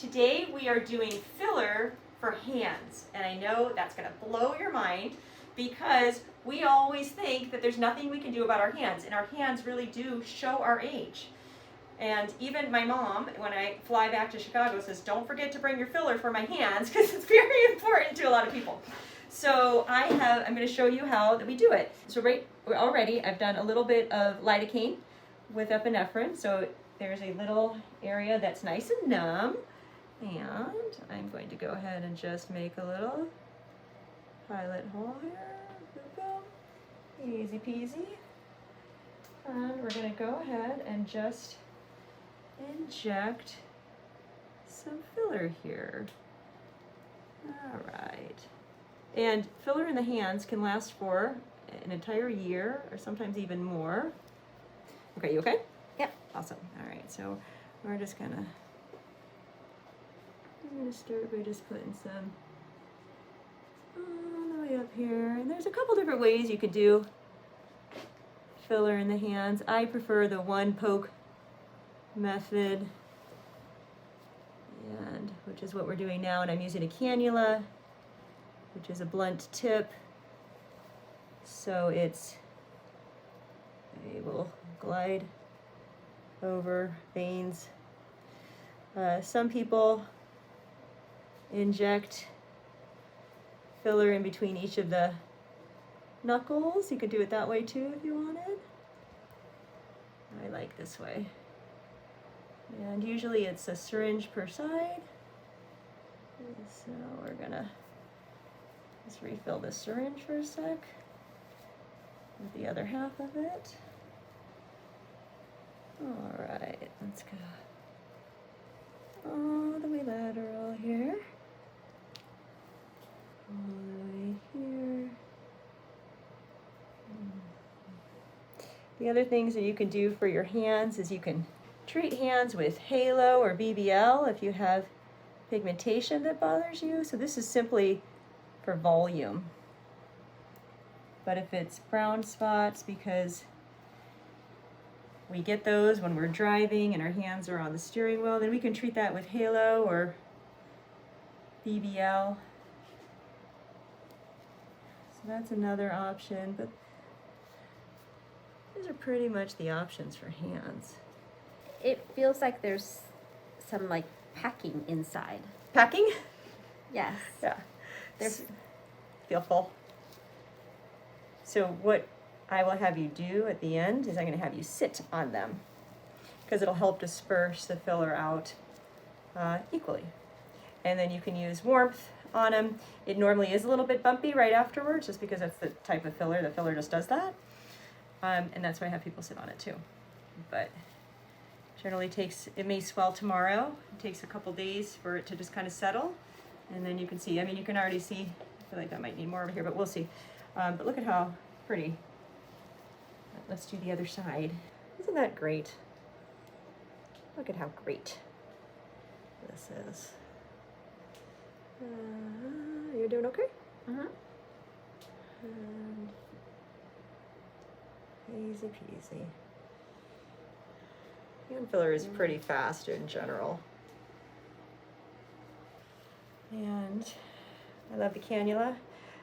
Today we are doing filler for hands, and I know that's going to blow your mind because we always think that there's nothing we can do about our hands, and our hands really do show our age. And even my mom, when I fly back to Chicago, says, don't forget to bring your filler for my hands because it's very important to a lot of people. So I'm going to show you how that we do it. So already I've done a little bit of lidocaine with epinephrine. So there's a little area that's nice and numb. And I'm going to go ahead and just make a little pilot hole here. Boom. Easy peasy. And we're going to go ahead and just inject some filler here. All right. And filler in the hands can last for an entire year or sometimes even more. Okay, you okay? Yep. Awesome. All right, so we're just I'm gonna start by just putting some all the way up here. And there's a couple different ways you could do filler in the hands. I prefer the one poke method, and which is what we're doing now, and I'm using a cannula, which is a blunt tip, so it will glide over veins. Some people inject filler in between each of the knuckles. You could do it that way too if you wanted. I like this way. And usually it's a syringe per side. So we're gonna just refill this syringe for a sec with the other half of it. All right, let's go all the way lateral here. All the way here. The other things that you can do for your hands is you can treat hands with Halo or BBL if you have pigmentation that bothers you. So this is simply for volume. But if it's brown spots, because we get those when we're driving and our hands are on the steering wheel, then we can treat that with Halo or BBL. So that's another option, but these are pretty much the options for hands. It feels like there's some like packing inside. Packing? Yes. Yeah. There's Feel full. So what I will have you do at the end is I'm going to have you sit on them because it'll help disperse the filler out equally. And then you can use warmth on them. It normally is a little bit bumpy right afterwards just because that's the type of filler. The filler just does that. And that's why I have people sit on it too. But generally it may swell tomorrow. It takes a couple days for it to just kind of settle. And then you can see, I mean, you can already see, I feel like I might need more over here, but we'll see. But look at how pretty. Let's do the other side. Isn't that great? Look at how great this is. You're doing okay? Uh-huh. And easy peasy. Hand filler is pretty fast in general. And I love the cannula.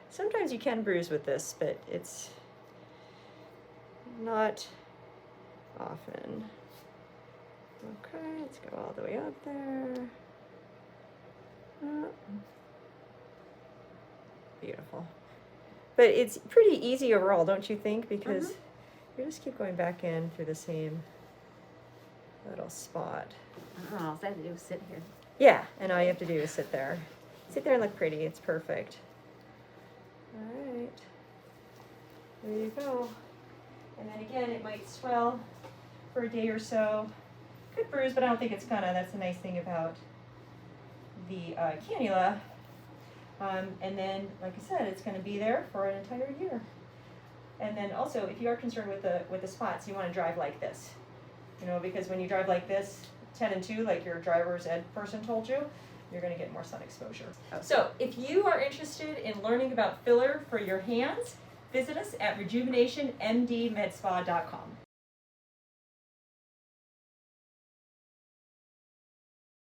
Sometimes you can bruise with this, but it's not often. Okay, let's go all the way up there. Beautiful. But it's pretty easy overall, don't you think? Because you just keep going back in through the same little spot. Oh, all I have to do is sit here. Yeah, and all you have to do is sit there. Sit there and look pretty. It's perfect. All right. There you go. And then again, it might swell for a day or so. Could bruise, but I don't think it's gonna. That's the nice thing about the cannula. And then, like I said, it's gonna be there for an entire year. And then also, if you are concerned with the spots, you want to drive like this. You know, because when you drive like this, 10 and 2, like your driver's ed person told you, you're going to get more sun exposure. So if you are interested in learning about filler for your hands, visit us at RejuvenationMDMedSpa.com.